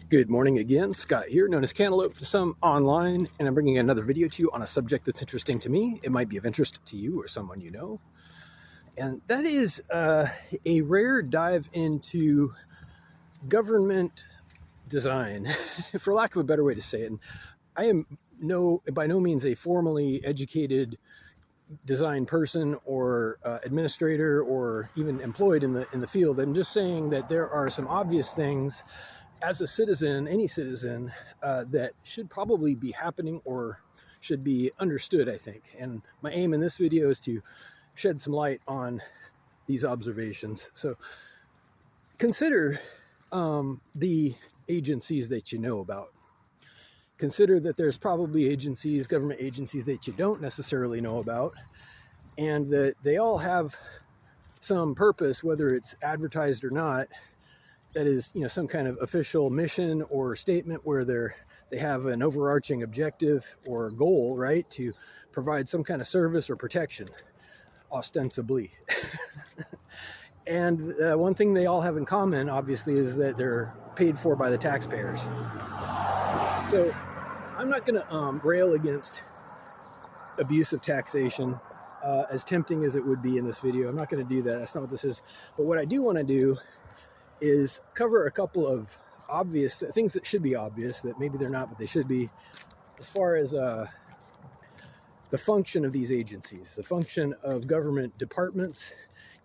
Good morning again, Scott here, known as Cantaloupe to some online, and I'm bringing another video to you on a subject that's interesting to me. It might be of interest to you or someone you know, and that is a rare dive into government design, for lack of a better way to say it. And I am by no means a formally educated design person or administrator or even employed in the field. I'm just saying that there are some obvious things as a citizen, any citizen, that should probably be happening or should be understood, I think. And my aim in this video is to shed some light on these observations. So consider the agencies that you know about. Consider that there's probably agencies, government agencies that you don't necessarily know about, and that they all have some purpose, whether it's advertised or not. That is, some kind of official mission or statement where they have an overarching objective or goal, right, to provide some kind of service or protection, ostensibly. And one thing they all have in common, obviously, is that they're paid for by the taxpayers. So I'm not going to rail against abusive taxation, as tempting as it would be in this video. I'm not going to do that. That's not what this is. But what I do want to do is cover a couple of obvious things that should be obvious, that maybe they're not, but they should be, as far as the function of these agencies, the function of government departments.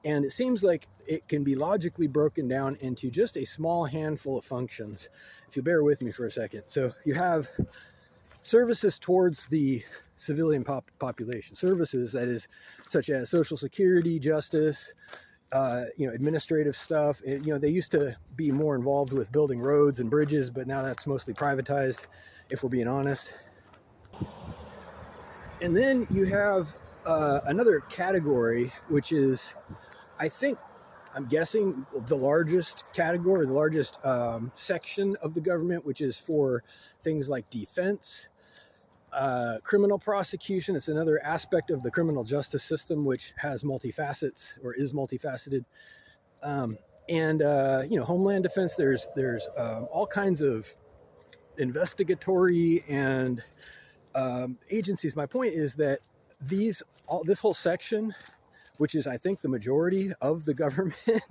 And it seems like it can be logically broken down into just a small handful of functions, if you bear with me for a second. So you have services towards the civilian population, services, that is, such as Social Security, justice, administrative stuff. They used to be more involved with building roads and bridges, but now that's mostly privatized, if we're being honest. And then you have another category, which is, I'm guessing, the largest category, the largest section of the government, which is for things like defense, criminal prosecution. It's another aspect of the criminal justice system, which has multifacets, or is multifaceted. Homeland defense. There's all kinds of investigatory and agencies. My point is that this whole section, which is, I think, the majority of the government,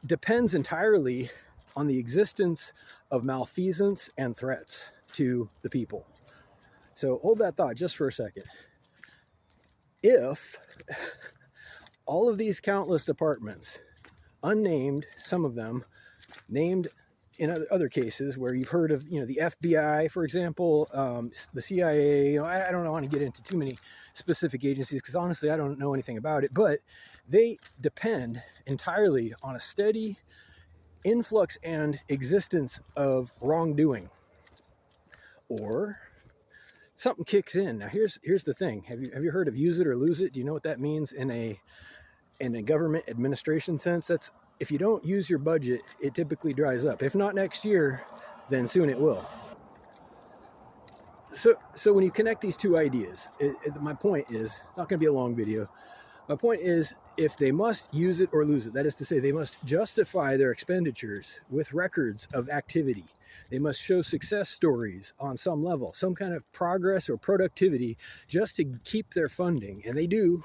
depends entirely on the existence of malfeasance and threats to the people. So hold that thought just for a second. If all of these countless departments, unnamed, some of them, named in other cases where you've heard of, the FBI, for example, the CIA, I don't want to get into too many specific agencies because honestly, I don't know anything about it, but they depend entirely on a steady influx and existence of wrongdoing, or something kicks in. Now, here's the thing. Have you heard of use it or lose it? Do you know what that means in a government administration sense? That's, if you don't use your budget, it typically dries up. If not next year, then soon it will. So when you connect these two ideas, my point is, it's not going to be a long video. My point is, if they must use it or lose it, that is to say, they must justify their expenditures with records of activity. They must show success stories on some level, some kind of progress or productivity, just to keep their funding. And they do.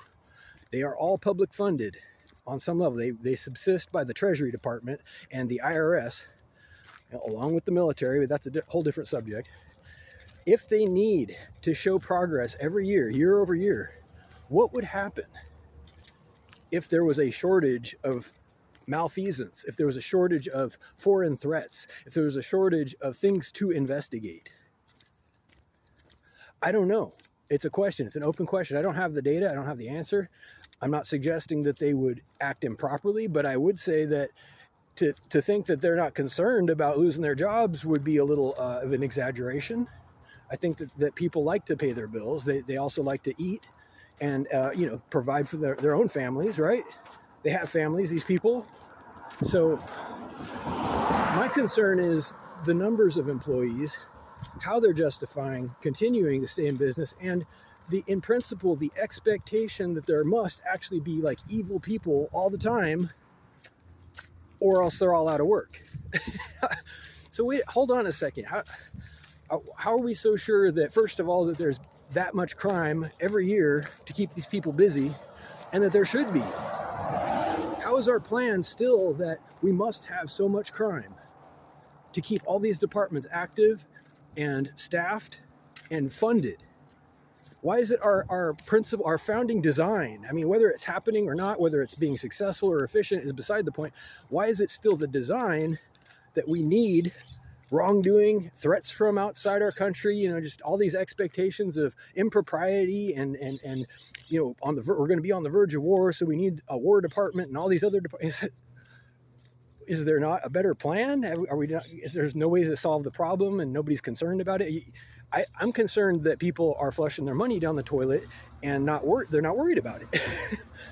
They are all public funded on some level. They subsist by the Treasury Department and the IRS, along with the military, but that's a whole different subject. If they need to show progress every year, year over year, what would happen if there was a shortage of malfeasance, if there was a shortage of foreign threats, if there was a shortage of things to investigate? I don't know. It's a question. It's an open question. I don't have the data. I don't have the answer. I'm not suggesting that they would act improperly, but I would say that to think that they're not concerned about losing their jobs would be a little of an exaggeration. I think that people like to pay their bills. They also like to eat and provide for their own families, right? They have families, these people. So my concern is the numbers of employees, how they're justifying continuing to stay in business, and in principle, the expectation that there must actually be like evil people all the time, or else they're all out of work. So So wait, hold on a second. How are we so sure that, first of all, that there's that much crime every year to keep these people busy, and that there should be? How is our plan still that we must have so much crime to keep all these departments active and staffed and funded? Why is it our principle, our founding design? I mean, whether it's happening or not, whether it's being successful or efficient is beside the point. Why is it still the design that we need wrongdoing, threats from outside our country, you know, just all these expectations of impropriety and you know, we're going to be on the verge of war, so we need a war department and all these other departments. Is there not a better plan? Are we not? Is there's no ways to solve the problem and nobody's concerned about it? I'm concerned that people are flushing their money down the toilet and they're not worried about it.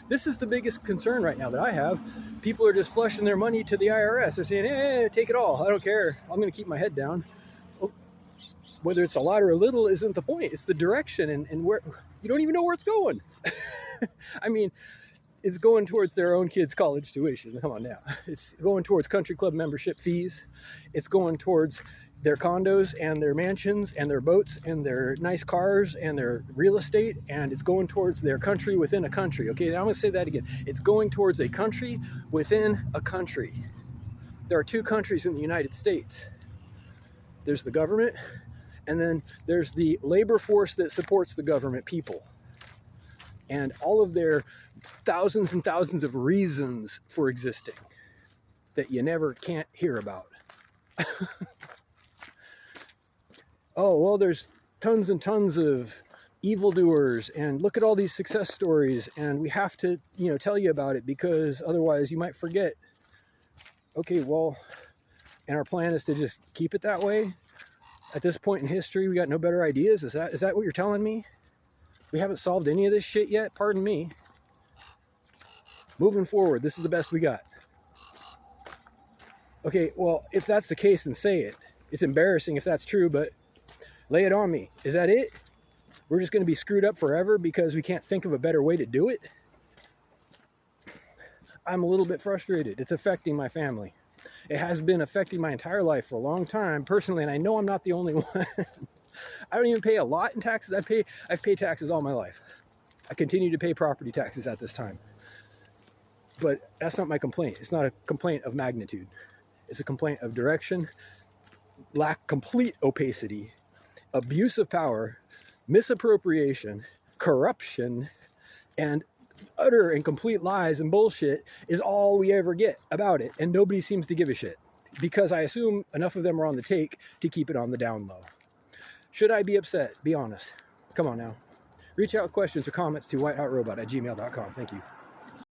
This is the biggest concern right now that I have. People are just flushing their money to the IRS. They're saying, hey, take it all. I don't care. I'm going to keep my head down. Well, whether it's a lot or a little isn't the point. It's the direction and where you don't even know where it's going. I mean, it's going towards their own kids' college tuition. Come on now. It's going towards country club membership fees. It's going towards their condos and their mansions and their boats and their nice cars and their real estate. And it's going towards their country within a country. Okay, now I'm going to say that again. It's going towards a country within a country. There are two countries in the United States. There's the government, and then there's the labor force that supports the government people. And all of their thousands and thousands of reasons for existing that you never can't hear about. Oh, well, there's tons and tons of evildoers, and look at all these success stories, and we have to, you know, tell you about it because otherwise you might forget. Okay, well, and our plan is to just keep it that way? At this point in history, we got no better ideas? Is that what you're telling me? We haven't solved any of this shit yet? Pardon me. Moving forward, this is the best we got. Okay, well, if that's the case, then say it. It's embarrassing if that's true, but lay it on me. Is that it? We're just going to be screwed up forever because we can't think of a better way to do it? I'm a little bit frustrated. It's affecting my family. It has been affecting my entire life for a long time, personally, and I know I'm not the only one. I don't even pay a lot in taxes. I've paid taxes all my life. I continue to pay property taxes at this time. But that's not my complaint. It's not a complaint of magnitude. It's a complaint of direction, complete opacity, abuse of power, misappropriation, corruption, and utter and complete lies and bullshit is all we ever get about it. And nobody seems to give a shit because I assume enough of them are on the take to keep it on the down low. Should I be upset? Be honest. Come on now. Reach out with questions or comments to whitehotrobot@gmail.com. Thank you.